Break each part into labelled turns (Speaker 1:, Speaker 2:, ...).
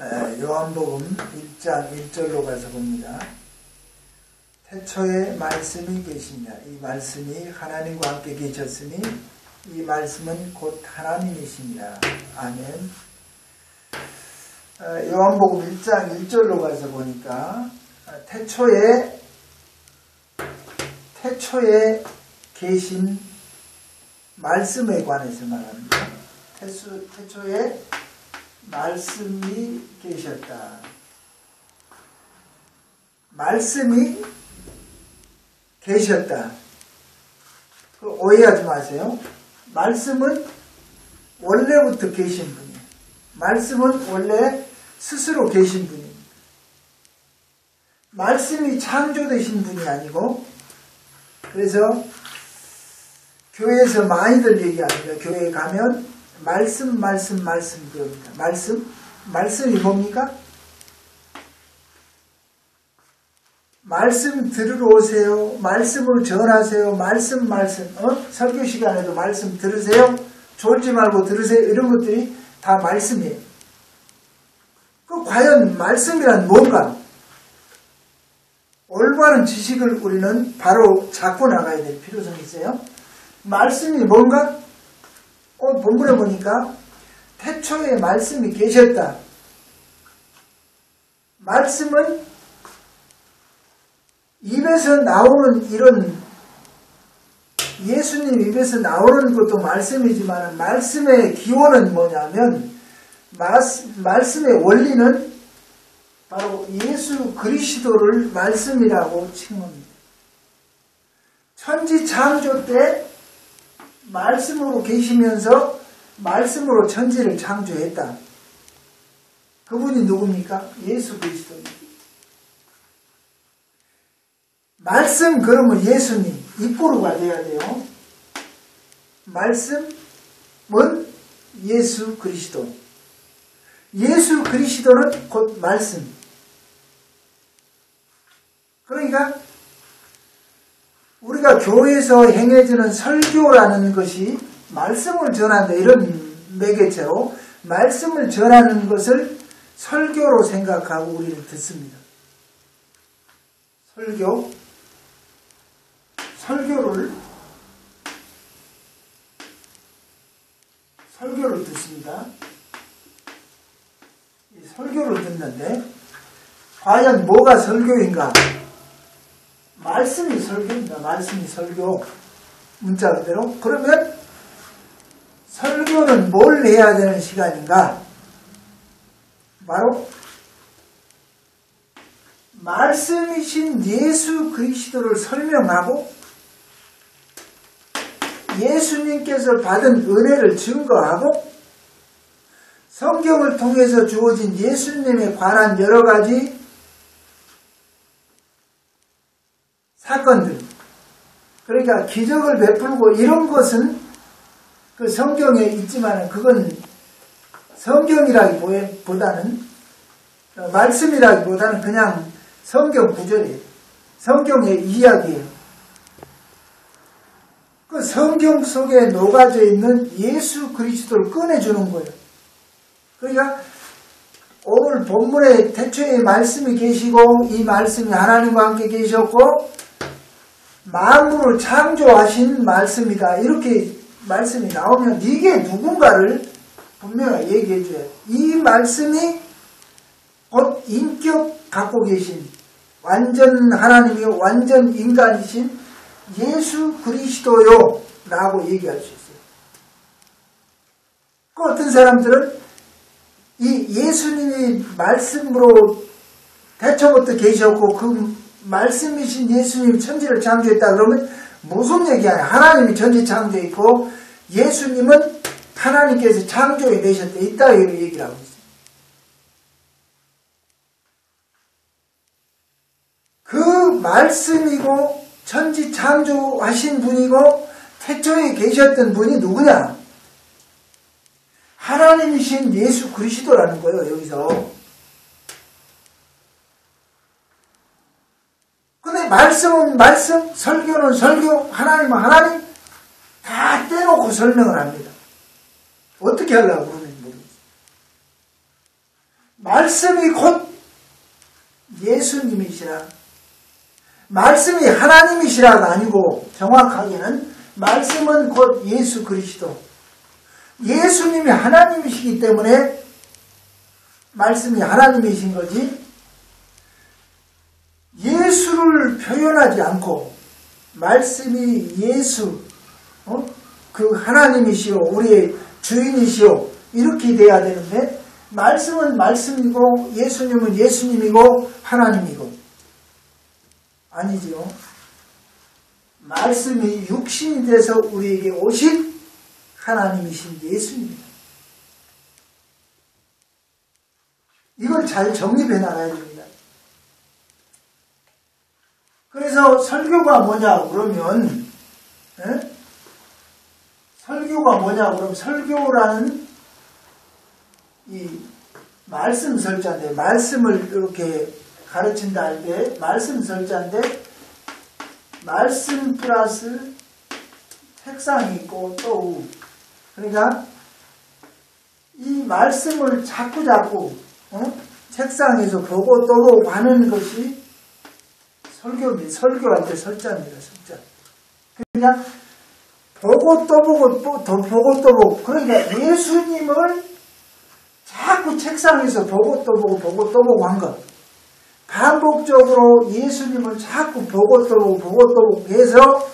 Speaker 1: 요한복음 1장 1절로 가서 봅니다. 태초에 말씀이 계시냐. 이 말씀이 하나님과 함께 계셨으니 이 말씀은 곧 하나님이시니라. 아멘. 요한복음 1장 1절로 가서 보니까 태초에 계신 말씀에 관해서 말합니다. 태초에 말씀이 계셨다. 말씀이 계셨다. 오해하지 마세요. 말씀은 원래부터 계신 분이에요. 말씀은 원래 스스로 계신 분입니다. 말씀이 창조되신 분이 아니고, 그래서 교회에서 많이들 얘기합니다. 교회에 가면 말씀 그럽니다. 말씀이 뭡니까? 말씀 들으러 오세요. 말씀을 전하세요. 말씀. 설교 시간에도 말씀 들으세요. 졸지 말고 들으세요. 이런 것들이 다 말씀이에요. 과연 말씀이란 뭔가? 올바른 지식을 우리는 바로 잡고 나가야 될 필요성이 있어요. 말씀이 뭔가? 본문에 보니까 태초에 말씀이 계셨다. 말씀은 입에서 나오는 이런 예수님 입에서 나오는 것도 말씀이지만 말씀의 기원은 뭐냐면 말씀의 원리는 바로 예수 그리스도를 말씀이라고 칭합니다. 천지 창조 때 말씀으로 계시면서 말씀으로 천지를 창조했다. 그분이 누굽니까? 예수 그리스도입니다. 말씀 그러면 예수님 입고루가 돼야 돼요. 말씀은 예수 그리스도. 예수 그리스도는 곧 말씀. 그러니까 우리가 교회에서 행해지는 설교라는 것이 말씀을 전한다 이런 매개체로 말씀을 전하는 것을 설교로 생각하고 우리는 듣습니다. 설교를 듣습니다. 설교를 듣는데 과연 뭐가 설교인가? 말씀이 설교입니다. 말씀이 설교. 문자 그대로. 그러면 설교는 뭘 해야 되는 시간인가? 바로 말씀이신 예수 그리스도를 설명하고 예수님께서 받은 은혜를 증거하고 성경을 통해서 주어진 예수님에 관한 여러 가지 사건들, 그러니까 기적을 베풀고 이런 것은 그 성경에 있지만 그건 성경이라기보다는 말씀이라기보다는 그냥 성경 구절이에요. 성경의 이야기예요. 그 성경 속에 녹아져 있는 예수 그리스도를 꺼내주는 거예요. 그러니까 오늘 본문에 태초에 말씀이 계시고 이 말씀이 하나님과 함께 계셨고 만물을 창조하신 말씀이다. 이렇게 말씀이 나오면 이게 누군가를 분명히 얘기해 줘요. 이 말씀이 곧 인격 갖고 계신 완전 하나님이 완전 인간이신 예수 그리스도요 라고 얘기할 수 있어요. 그 어떤 사람들은 이 예수님이 말씀으로 태초부터 계셨고 그 말씀이신 예수님이 천지를 창조했다 그러면 무슨 얘기야? 하나님이 천지 창조했고 예수님은 하나님께서 창조해 내셨다. 이따 얘기를 하고 있어요. 그 말씀이고 천지 창조하신 분이고 태초에 계셨던 분이 누구냐? 하나님이신 예수 그리스도라는 거예요. 여기서. 근데 말씀은 말씀, 설교는 설교, 하나님은 하나님 다 떼놓고 설명을 합니다. 어떻게 하려고 그러는지 모르겠어요. 말씀이 곧 예수님이시라. 말씀이 하나님이시라가 아니고 정확하게는 말씀은 곧 예수 그리스도. 예수님이 하나님이시기 때문에 말씀이 하나님이신 거지, 예수를 표현하지 않고 말씀이 예수, 그 하나님이시오, 우리의 주인이시오, 이렇게 돼야 되는데, 말씀은 말씀이고 예수님은 예수님이고 하나님이고, 아니지요. 말씀이 육신이 돼서 우리에게 오신 하나님이신 예수님입니다. 이걸 잘 정립해 나가야 됩니다. 그래서 설교가 뭐냐 그러면, 설교가 뭐냐 그러면, 설교라는 이 말씀 설자인데, 말씀을 이렇게 가르친다 할 때 말씀 설자인데, 말씀 플러스 책상이 있고 또 그러니까 이 말씀을 자꾸 책상에서 보고 또 보고 하는 것이 설교입니다. 설교한테 설자입니다. 설자. 그러니까 보고 또 보고 더 보고 또 보고, 그러니까 예수님을 자꾸 책상에서 보고 또 보고 보고 또 보고 한 것. 반복적으로 예수님을 자꾸 보고 또 보고 보고 또 보고 해서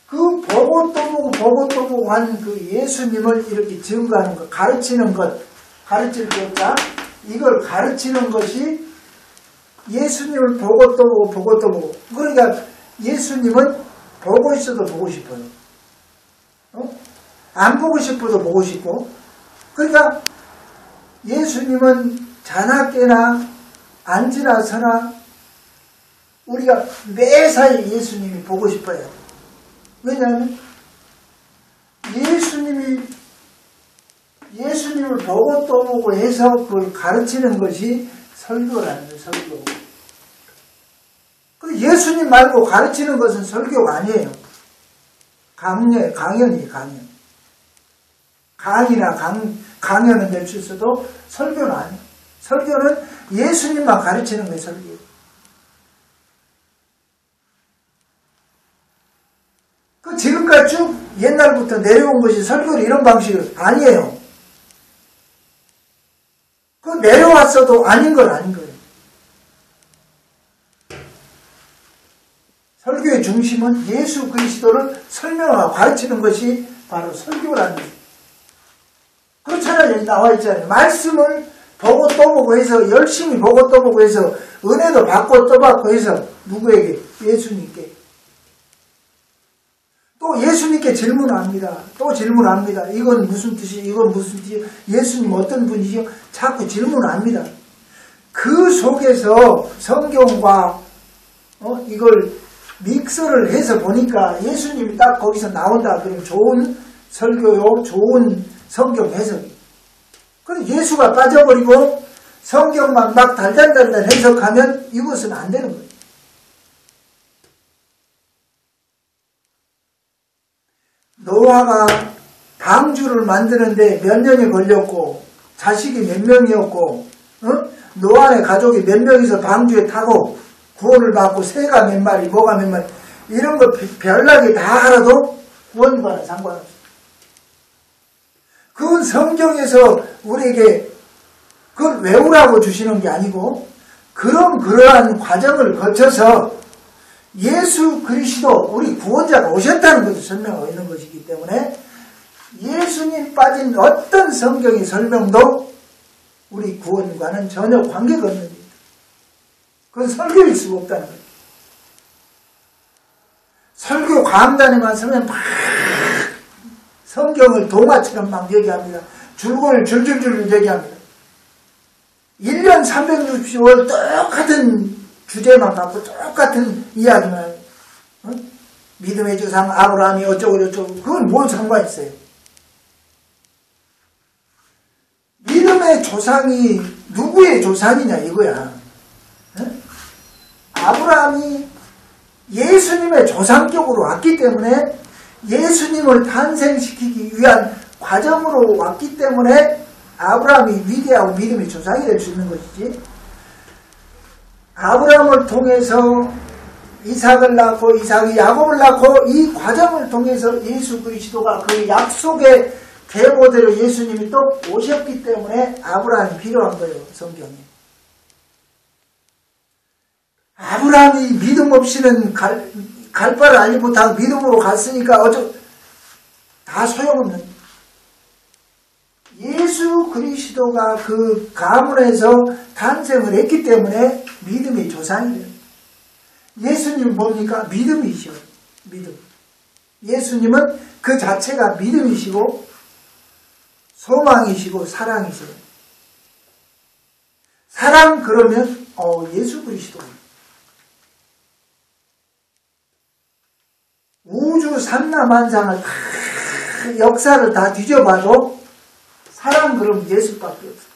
Speaker 1: 그 보고 또 보고 보고 또 보고 한 그 예수님을 이렇게 증거하는 것, 가르치는 것, 가르칠 것자, 이걸 가르치는 것이 예수님을 보고 또 보고 보고 또 보고. 그러니까 예수님은 보고 있어도 보고 싶어요. 안 보고 싶어도 보고 싶고. 그러니까 예수님은 자나 깨나 앉으나 서나 우리가 매사에 예수님이 보고 싶어요. 왜냐하면 예수님을 보고 또 보고 해서 그걸 가르치는 것이 설교라는 거예요. 설교. 예수님 말고 가르치는 것은 설교가 아니에요. 강연이에요. 강의나 강연은 될 수 있어도 설교는 아니에요. 설교는 예수님만 가르치는 거예요. 설교. 지금까지 쭉 옛날부터 내려온 것이 설교는 이런 방식은 아니에요. 내려왔어도 아닌 건 아닌 거예요. 설교의 중심은 예수 그리스도를 설명하고 가르치는 것이 바로 설교라는 거예요. 그렇잖아요. 여기 나와 있잖아요. 말씀을 보고 또 보고 해서, 열심히 보고 또 보고 해서, 은혜도 받고 또 받고 해서, 누구에게? 예수님께. 또 예수님께 질문합니다. 또 질문합니다. 이건 무슨 뜻이에요? 이건 무슨 뜻이에요? 예수님 어떤 분이시요? 자꾸 질문합니다. 그 속에서 성경과 이걸 믹서를 해서 보니까 예수님이 딱 거기서 나온다. 그러면 좋은 설교요, 좋은 성경 해석이. 그럼 예수가 빠져버리고 성경만 막 달달달달 해석하면 이것은 안 되는 거예요. 노아가 방주를 만드는데 몇 년이 걸렸고, 자식이 몇 명이었고, 노아의 가족이 몇 명이서 방주에 타고 구원을 받고, 새가 몇 마리, 뭐가 몇 마리, 이런 거 별나게 다 알아도 구원과는 상관없어요. 그건 성경에서 우리에게 그걸 외우라고 주시는 게 아니고, 그러한 과정을 거쳐서 예수 그리스도, 우리 구원자가 오셨다는 것을 설명하고 있는 것이기 때문에, 예수님 빠진 어떤 성경의 설명도 우리 구원과는 전혀 관계가 없는 일입니다. 그건 설교일 수가 없다는 거예요. 설교 강단에만 서면 막 성경을 동화처럼 막 얘기합니다. 줄거리를 줄줄줄 얘기합니다. 1년 365일 똑같은 주제만 갖고 똑같은 이야기만, 믿음의 조상 아브라함이 어쩌고 그건 뭘 상관 있어요? 믿음의 조상이 누구의 조상이냐 이거야. 아브라함이 예수님의 조상격으로 왔기 때문에, 예수님을 탄생시키기 위한 과정으로 왔기 때문에 아브라함이 위대하고 믿음의 조상이 될 수 있는 것이지. 아브라함을 통해서 이삭을 낳고 이삭이 야곱을 낳고 이 과정을 통해서 예수 그리스도가 그 약속의 계보대로 예수님이 또 오셨기 때문에 아브라함이 필요한 거예요. 성경에. 아브라함이 믿음 없이는 갈 바를 알지 못하고 믿음으로 갔으니까 다 소용없는. 예수 그리스도가 그 가문에서 탄생을 했기 때문에 믿음의 조상이 돼요. 예수님은 뭡니까? 믿음이시오. 믿음. 예수님은 그 자체가 믿음이시고 소망이시고 사랑이세요. 사랑 그러면 예수 그리스도. 우주 삼라만상을 역사를 다 뒤져봐도 사랑 그러면 예수밖에 없어요.